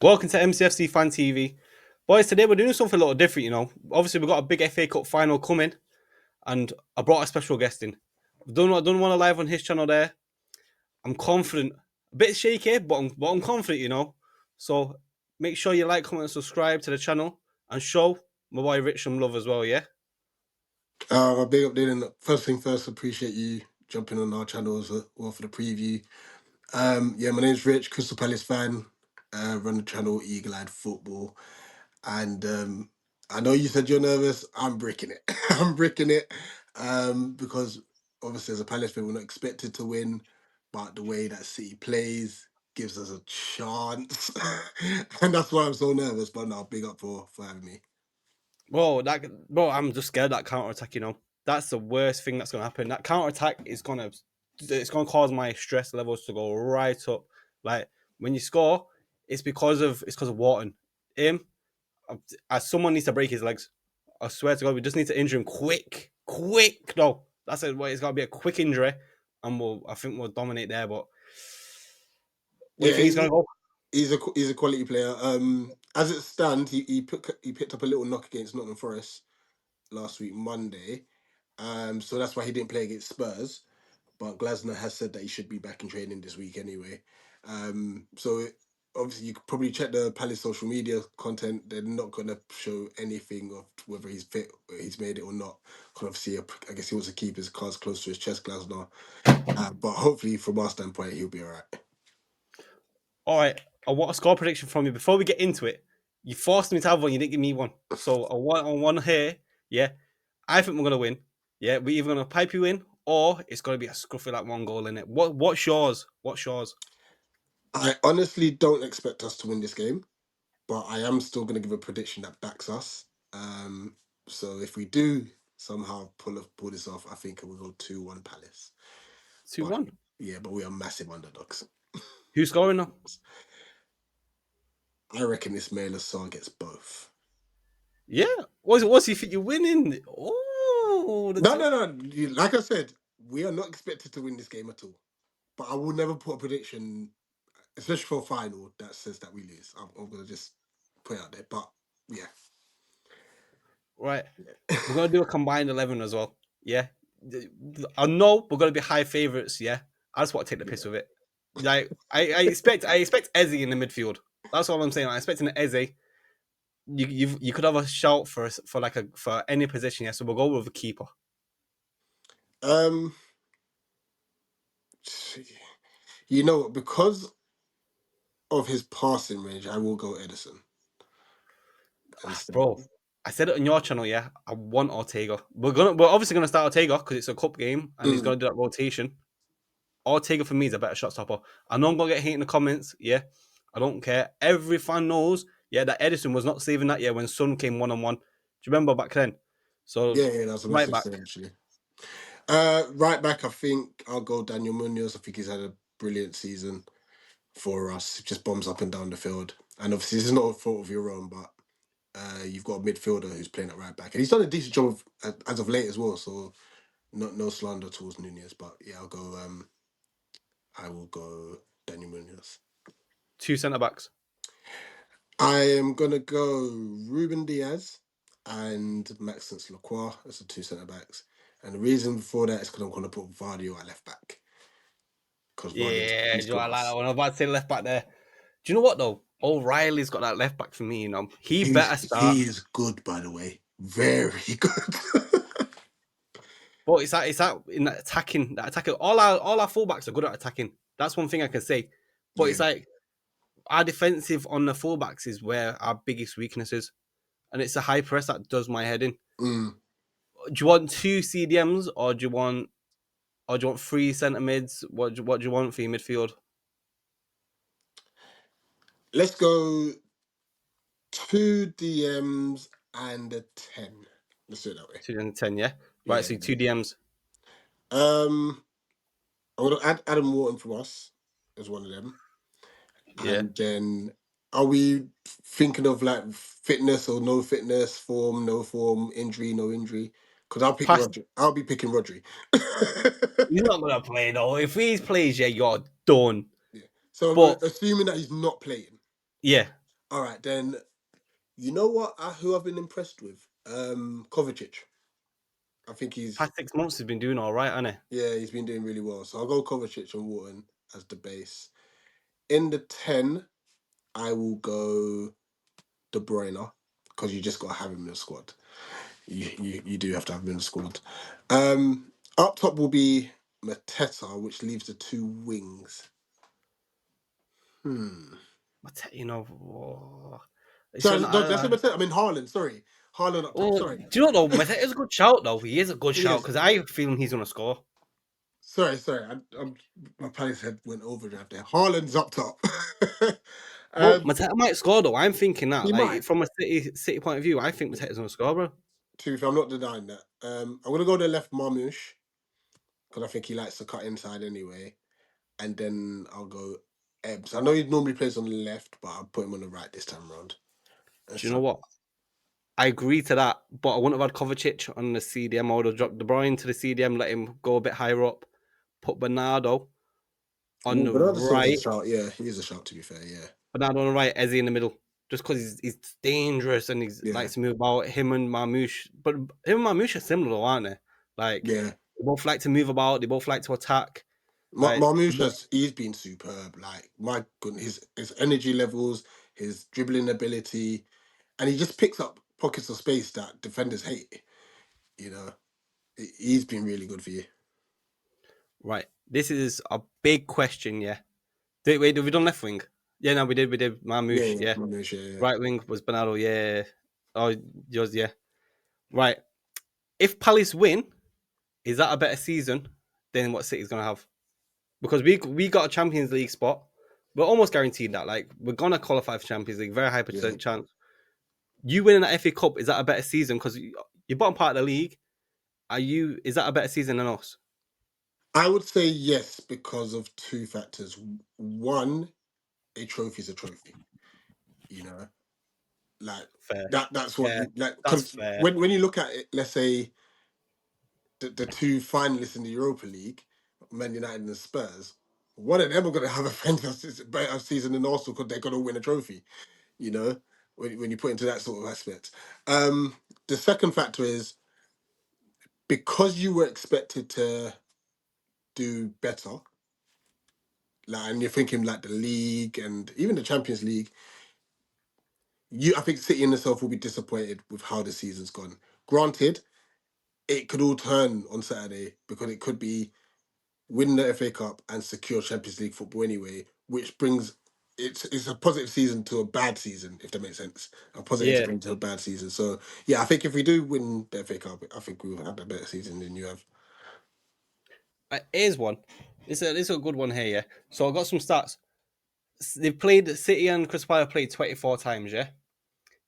Welcome to MCFC Fan TV. Boys, today we're doing something a little different, Obviously, we've got a big FA Cup final coming, and I brought a special guest in. I've done one live on his channel there. I'm confident, a bit shaky, but I'm confident, So make sure you like, comment, and subscribe to the channel, and show my boy Rich some love as well, yeah? Big up, Dylan. First thing first, appreciate you jumping on our channel as well for the preview. My name's Rich, Crystal Palace fan. Run the channel Eagle Eyed Football, and I know you said you're nervous. I'm bricking it. I'm bricking it because obviously as a Palace fan, we're not expected to win, but the way that City plays gives us a chance, and that's why I'm so nervous. But no, big up for having me. I'm just scared that counter attack. That's the worst thing that's gonna happen. That counter attack is gonna cause my stress levels to go right up. Like when you score, it's because of Wharton. Him, someone needs to break his legs. I swear to God, we just need to injure him quick. No, that's it. It's got to be a quick injury, and I think we'll dominate there. But what do you think he's gonna go? He's a quality player. As it stands, he picked up a little knock against Nottingham Forest last week Monday. So that's why he didn't play against Spurs. But Glasner has said that he should be back in training this week anyway. Obviously you could probably check the Palace social media content. They're not going to show anything of whether he's fit, or he's made it or not. Because obviously, I guess he wants to keep his cards close to his chest, Glasner. But hopefully, from our standpoint, he'll be all right. All right, I want a score prediction from you before we get into it. You forced me to have one. You didn't give me one. So I want on one here. Yeah, I think we're gonna win. Yeah, we're either gonna pipe you in, or it's gonna be a scruffy like one goal in it. What's yours? What's yours? I honestly don't expect us to win this game, but I am still going to give a prediction that backs us. So if we do somehow pull this off, I think we'll go 2-1 Palace. 2-1. Yeah, but we are massive underdogs. Who's scoring now? I reckon this Mailer Sar gets both. Yeah. What's he think you're winning? Oh, No. Like I said, we are not expected to win this game at all. But I will never put a prediction, especially for a final, that says that we lose. I'm going to just put it out there. But yeah. Right. We're gonna do a combined 11 as well. Yeah. I know we're gonna be high favourites. Yeah. I just want to take the piss with it. Like I expect Eze in the midfield. That's all I'm saying. I'm expecting Eze. You could have a shout for any position. Yeah. So we'll go with a keeper. Because of his passing range, I will go Edison. Bro, I said it on your channel, yeah. I want Ortega. We're obviously gonna start Ortega because it's a cup game and he's gonna do that rotation. Ortega for me is a better shot stopper. I know I'm gonna get hate in the comments, yeah. I don't care. Every fan knows, yeah, that Edison was not saving that year when Son came 1-on-1. Do you remember back then? So Yeah, that was a right massive back. thing, actually. Right back, I think I'll go Daniel Munoz. I think he's had a brilliant season for us. Just bombs up and down the field. And obviously, this is not a fault of your own, but you've got a midfielder who's playing at right back. And he's done a decent job as of late as well. So no slander towards Nunez. But yeah, I will go Daniel Munoz. 2 centre backs. I am going to go Ruben Diaz and Maxence Lacroix as the 2 centre backs. And the reason for that is because I'm going to put Vardio at left back. Yeah, I like that one. I was about to say left back there. Do you know what though? O'Reilly's got that left back for me, He better start. He is good, by the way. Very good. But it's that in that attacking. All our fullbacks are good at attacking. That's one thing I can say. But it's like our defensive on the fullbacks is where our biggest weakness is, and it's a high press that does my head in. Do you want 2 CDMs or do you want 3 centre mids? What do you want for your midfield? Let's go 2 DMs and a 10. Let's do it that way. 2 and 10, yeah. Right, so 2 DMs. I'm going to add Adam Wharton from us as one of them. Yeah. And then, are we thinking of like fitness or no fitness, form, no form, injury, no injury? Because I'll be picking Rodri. He's not gonna play though. If he plays, yeah, you're done. Yeah. So but assuming that he's not playing. Yeah. All right, then. You know what? Who I've been impressed with? Kovacic. I think he's Past 6 months he's been doing all right, hasn't he? yeah, he's been doing really well. So I'll go Kovacic and Wharton as the base. In the 10, I will go De Bruyne because you just got to have him in the squad. You do have to have him in the squad. Up top will be Mateta, which leaves the two wings. Hmm. You know, oh, it's Sorry, an, no, that's Mateta. I mean Haaland. Sorry, Haaland up top. oh, Sorry. do you know though? Mateta is a good shout though. He is a good He shout is. because I feel he's gonna score. Sorry. My palace head went overdrive there. Haaland's up top. Well, um, Mateta might score though. I'm thinking that, he might. like from a City point of view, I think Mateta's gonna score, bro. To be fair, I'm not denying that. I'm gonna go to left Marmoush because I think he likes to cut inside anyway, and then I'll go Ebbs. I know he normally plays on the left, but I'll put him on the right this time around. Do you know what? I agree to that, but I wouldn't have had Kovacic on the CDM. I would have dropped De Bruyne to the CDM, let him go a bit higher up, put Bernardo on Ooh, the Bernardo Silva's a right, shout. Yeah, he is a shout. To be fair, yeah, Bernardo on the right, Eze in the middle. Just because he's dangerous and he's yeah, likes to move about. Him and Marmouche, but him and Marmouche are similar, though, aren't they? Like yeah. they both like to move about. They both like to attack. Like Marmoush he's been superb. Like my goodness, his energy levels, his dribbling ability, and he just picks up pockets of space that defenders hate. You know, he's been really good for you. right, this is a big question. Yeah. Wait, have we done left wing? Yeah, no, we did. We did Yeah, Marmouche. yeah, Yeah. Marmoush, yeah. Right wing was Bernardo. Yeah. Oh, yours. Yeah. Right. If Palace win, is that a better season than what City's gonna have? Because we got a Champions League spot. We're almost guaranteed that. Like we're gonna qualify for Champions League, very high Yeah. percent chance. You winning that FA Cup, is that a better season? Because you're bottom part of the league. Are you? Is that a better season than us? I would say yes because of two factors. One, a trophy's a trophy. You know, like Fair. that's what Yeah, you like. that's Because fair. when you look at it, let's say the two finalists in the Europa League, Man United and Spurs, one of them are going to have a fantastic better season than Arsenal because they're going to win a trophy. You know, when you put into that sort of aspect. The second factor is because you were expected to do better, like, and you're thinking like the league and even the Champions League. I think City in itself will be disappointed with how the season's gone. Granted, it could all turn on Saturday because it could be win the FA Cup and secure Champions League football anyway, which brings it's a positive season to a bad season, if that makes sense. A positive Yeah. season to a bad season. So yeah, I think if we do win the FA Cup, I think we'll have a better season than you have. Here's one. This is a good one here. Yeah. So I got some stats. They've played City and Crystal Palace played 24 times. Yeah.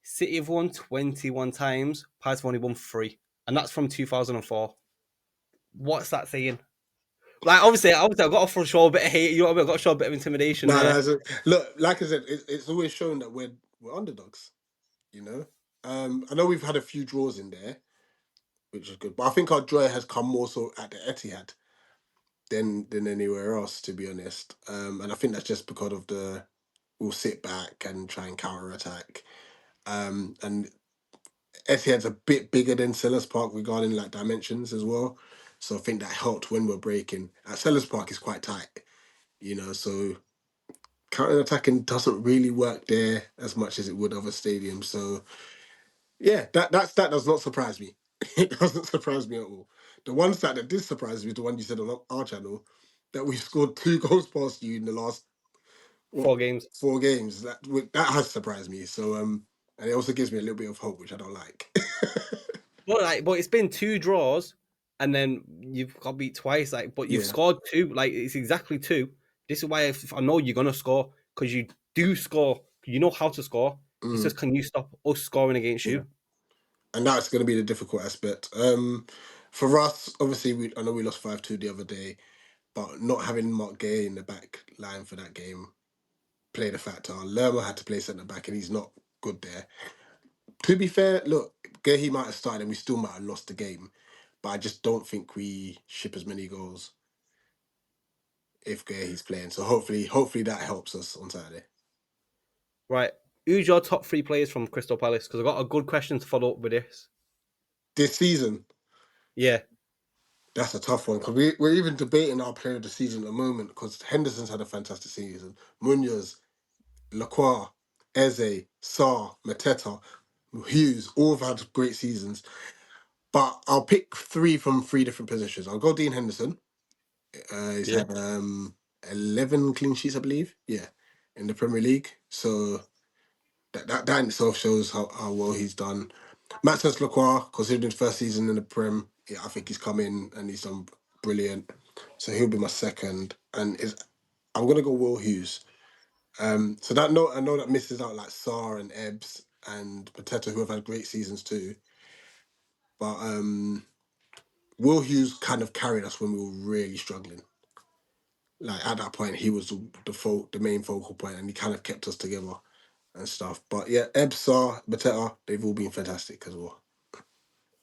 City have won 21 times. Palace have only won 3, and that's from 2004. What's that saying? Like obviously, I've got to show a bit of hate. You know what I mean? I've got to show a bit of intimidation No, there. look, like I said, it's always shown that we're underdogs. You know, I know we've had a few draws in there, which is good, but I think our joy has come more so at the Etihad than anywhere else, to be honest. And I think that's just because of the we'll sit back and try and counter attack. And Etihad's a bit bigger than Sellers Park regarding like dimensions as well. So I think that helped when we're breaking. At Sellers Park is quite tight, so counter attacking doesn't really work there as much as it would other stadiums. So yeah, that does not surprise me. It doesn't surprise me at all. The one stat that did surprise me is the one you said on our channel that we've scored 2 goals past you in the last what 4 games. 4 games. That has surprised me. So and it also gives me a little bit of hope, which I don't like. But it's been 2 draws, and then you've got beat twice. Like, but you've Yeah. scored 2. Like, it's exactly 2. This is why if I know you're gonna score because you do score. You know how to score. It's Mm, just can you stop us scoring against yeah. you? And that's going to be the difficult aspect. For us, obviously, I know we lost 5-2 the other day, but not having Mark Gay in the back line for that game played a factor. Lerma had to play centre back, and he's not good there. To be fair, look, Gay might have started, and we still might have lost the game, but I just don't think we ship as many goals if Gay's playing. So hopefully that helps us on Saturday. Right. Who's your top three players from Crystal Palace? Because I've got a good question to follow up with this. This season, Yeah, that's a tough one because we're even debating our player of the season at the moment because Henderson's had a fantastic season. Munoz, Lacroix, Eze, Sarr, Mateta, Hughes, all have had great seasons. But I'll pick three from three different positions. I'll go Dean Henderson. He's yeah. had 11 clean sheets, I believe. Yeah, in the Premier League. So that in itself shows how well he's done. Maxence Lacroix, considering his first season in the Prem, yeah, I think he's come in and he's done brilliant. So he'll be my second. And I'm gonna go Will Hughes. So that I know that misses out like Sarr and Ebbs and Potato who have had great seasons too. But Will Hughes kind of carried us when we were really struggling. Like at that point, he was the main focal point, and he kind of kept us together and stuff. But yeah, Ebsa, Mateta, they've all been fantastic as well.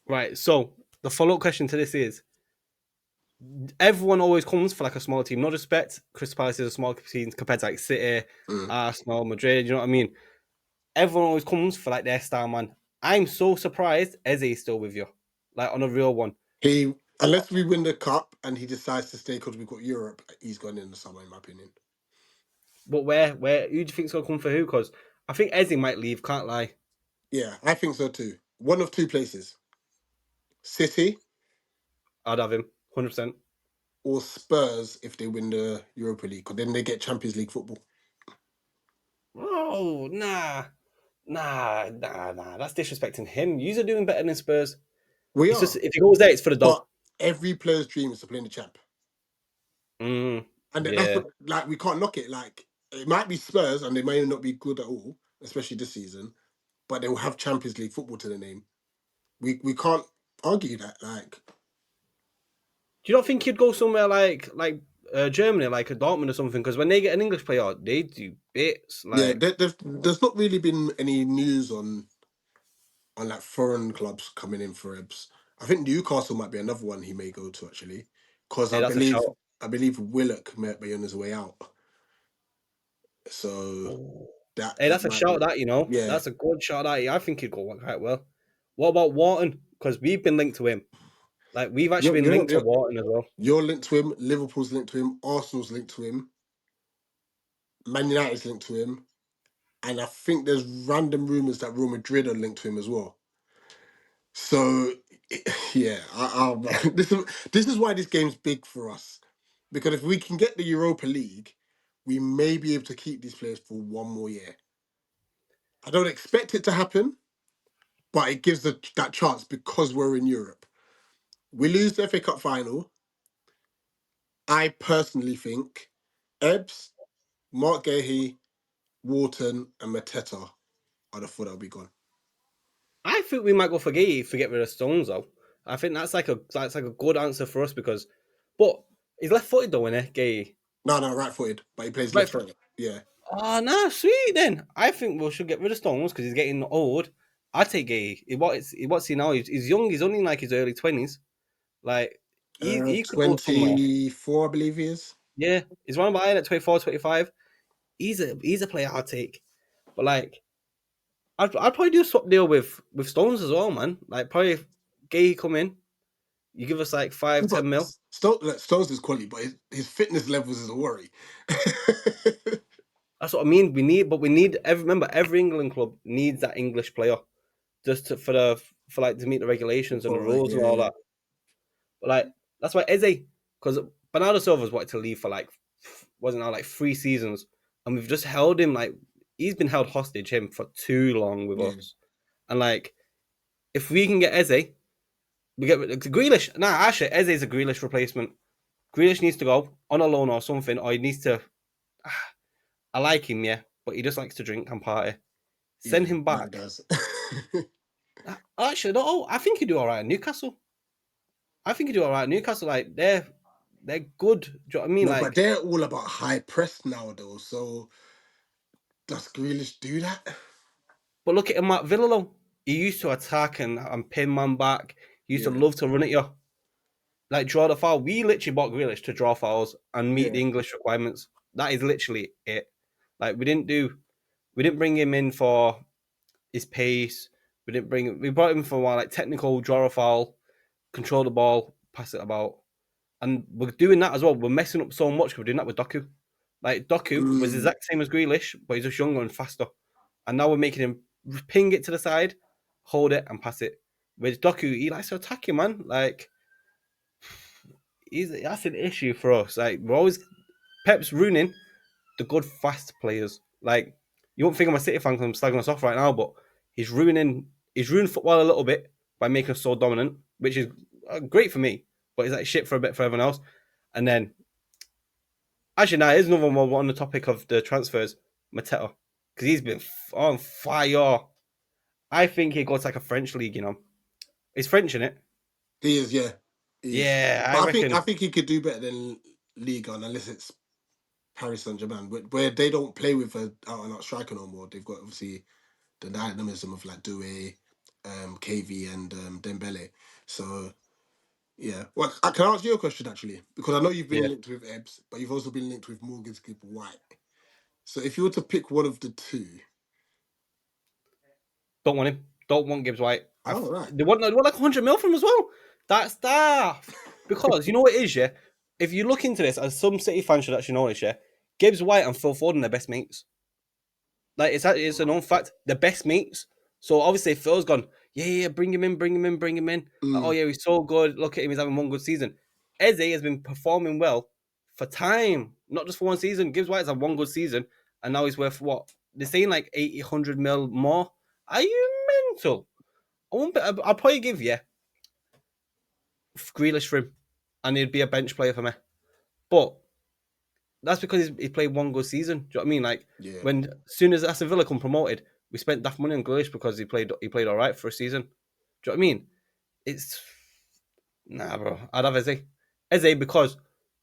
Right. So the follow up question to this is: everyone always comes for like a small team. No respect, Crystal Palace is a small team compared to like City, Mm. Arsenal, Madrid. You know what I mean? Everyone always comes for like their star man. I'm so surprised Eze is still with you, like on a real one. He unless we win the cup and he decides to stay because we've got Europe, he's gone in the summer, in my opinion. But who do you think's gonna come for who? Because I think Eze might leave. Can't lie. Yeah, I think so too. One of two places: City I'd have him 100%. or Spurs if they win the Europa League, because then they get Champions League football. Oh nah. That's disrespecting him. You're doing better than Spurs. We It's just are, if he goes there, it's for the dub. but every player's dream is to play in the champ. And that's Yeah. what, like, we can't knock it. Like, it might be Spurs and they may not be good at all, especially this season, but they will have Champions League football to the name. We can't argue that. Like, Do you not think you'd go somewhere like Germany, like a Dortmund or something? Because when they get an English player, they do bits. yeah, Like there's not really been any news on like foreign clubs coming in for Ebs. I think Newcastle might be another one he may go to actually, because hey, that's a shout. I believe Willock might be on his way out. So Oh. that Hey, that that's a might be, shout. That yeah. that's a good shout. That I think he'd go quite well. What about Wharton? Because we've been linked to him. Like we've You're actually been you're linked to you're, Wharton as well. you're linked to him. Liverpool's linked to him. Arsenal's linked to him. Man United's linked to him, and I think there's random rumors that Real Madrid are linked to him as well. So yeah, this is why this game's big for us, because if we can get the Europa League, we may be able to keep these players for one more year. I don't expect it to happen, but it gives that chance because we're in Europe. We lose the FA Cup final. I personally think Ebbs, Mark Gahey, Wharton, and Mateta are the four that'll be gone. I think we might go for Gay to get rid of Stones though. I think that's like a good answer for us because, but he's left footed though, isn't he? Gay. No, no, right footed, but he plays Right left foot. foot. Yeah. Oh no, sweet then. I think we should get rid of Stones because he's getting old. I take Gay. What's he now? He's young. He's only in like his early 20s. Like he could go somewhere. 24, I believe he is. Yeah, he's running behind at 24, 25. He's a player I'd take. But like I'd probably do a swap deal with Stones as well, man. Like probably Gay come in, you give us like five, But 10 mil. Stones is quality, but his fitness levels is a worry. That's what I mean. Remember every England club needs that English player for like to meet the regulations and the Alright, rules and all yeah, that. But like that's why Eze, because Bernardo Silva's wanted to leave for like wasn't now like 3 seasons, and we've just held him like he's been held hostage him for too long with yeah, us. And like if we can get Eze, we get Grealish. Nah, actually Eze's a Grealish replacement. Grealish needs to go on a loan or something, or he needs to. I like him, yeah, but he just likes to drink and party. yeah. Send him No, it back. does. Actually, no, I think he'd do all right at Newcastle. I think he'd do all right at Newcastle. Like they're good. Do you know what I mean? No, but Like, they're all about high press now, though. So does Grealish do that? but look at him at Villa though. He used to attack and pin man back. He used to Yeah, love to run at you. Like draw the foul. We literally bought Grealish to draw fouls and meet yeah, the English requirements. That is literally it. Like we didn't do. We didn't bring him in for his pace. We brought him for more like technical, draw a foul, control the ball, pass it about. And we're doing that as well. We're messing up so much. We're doing that with Doku. Like Doku was the Mm. exact same as Grealish, but he's just younger and faster. And now we're making him ping it to the side, hold it, and pass it. With Doku, he likes to attack you, man. Like that's an issue for us. Like we're always Pep's ruining the good fast players. Like you won't think I'm a City fan because I'm slagging us off right now, but he's ruined football a little bit by making us so dominant, which is great for me, but it's like shit for a bit for everyone else. And then actually, now here's another one on the topic of the transfers, Mateta, because he's been on fire. I think he goes like a French league. He's French in it. He is, yeah, he is. Yeah, I But I reckon. think he could do better than Liga unless it's Paris Saint Germain, where they don't play with a out and out striker no more. They've got obviously the dynamism of like Doué, KV, and Dembele. So yeah, well, I can ask you a question actually because I know you've been Yeah, linked with Ebbs, but you've also been linked with Morgan's Gibb White. So if you were to pick one of the two, don't want him. Don't want Gibbs White. oh right, They want like 100 mil from him as well. That's daft. Because you know what it is, yeah. If you look into this, as some City fans should actually know this, yeah. Gibbs White and Phil Foden are best mates. Like it's a known fact. They're best mates. So obviously Phil's gone, yeah, bring him in, bring him in, bring him in. Like, oh mm, yeah, he's so good. Look at him, he's having one good season. Eze has been performing well for time, not just for one season. Gibbs White's had one good season, and now he's worth what? They're saying like 80, 100 mil more. Are you mental? I'll probably give you Grealish for him, and he'd be a bench player for me. But that's because he played one good season. Do you know what I mean? Like yeah, when as soon as Aston Villa come promoted, we spent that money on Grealish because he played all right for a season. Do you know what I mean? It's nah, bro. I'd have Eze because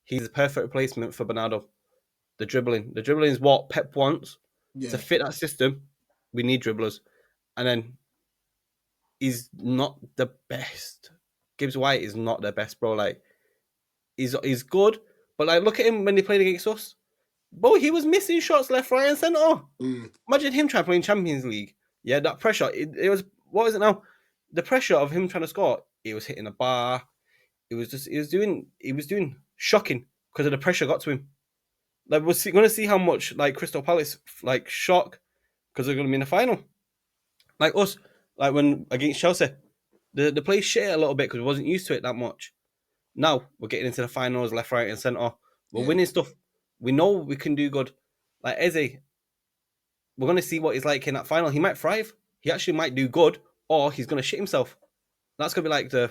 he's the perfect replacement for Bernardo. The dribbling is what Pep wants to yeah, fit that system. We need dribblers, and then he's not the best. Gibbs White is not the best, bro. Like he's good, but like look at him when he played against us. Bro, he was missing shots left, right, and centre. mm, Imagine him trying to play in Champions League. Yeah, that pressure. It was what is it now? The pressure of him trying to score. He was hitting the bar. He was doing shocking because of the pressure got to him. Like we're going to see how much like Crystal Palace like shock because they're going to be in the final. Like us, like when against Chelsea, the play shit a little bit because we wasn't used to it that much. Now we're getting into the finals, left, right, and centre. We're yeah, winning stuff. We know we can do good. Like Eze, we're going to see what he's like in that final. He might thrive. He actually might do good, or he's going to shit himself. That's going to be like the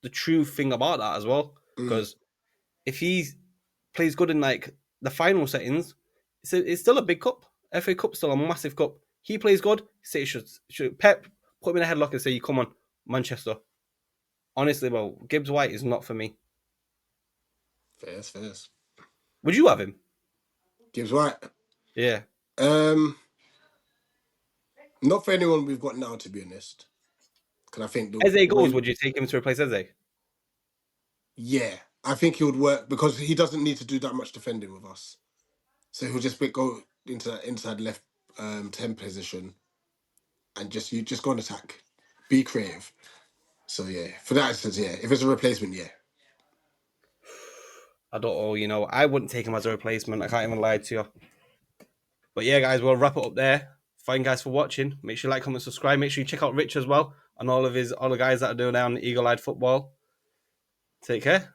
true thing about that as well. mm, Because if he plays good in like the final settings, it's still a big cup. FA Cup's still a massive cup. He plays good. City should Pep put him in a headlock and say, "You come on, Manchester." Honestly, well, Gibbs White is not for me. fairs, fairs. Would you have him? Gibbs White. Yeah. Um, Not for anyone we've got now, to be honest. Because I think Eze the goes. way, Would you take him to replace Eze? yeah, I think he would work because he doesn't need to do that much defending with us. So he'll just go into that inside left 10 position and you just go on attack, be creative. So yeah, for that instance, yeah, if it's a replacement, yeah, I don't know. I wouldn't take him as a replacement. I can't even lie to you. But yeah, guys, we'll wrap it up there. Thank you guys for watching. Make sure you like, comment, subscribe. Make sure you check out Rich as well and all the guys that are doing there on Eagle Eyed Football. Take care.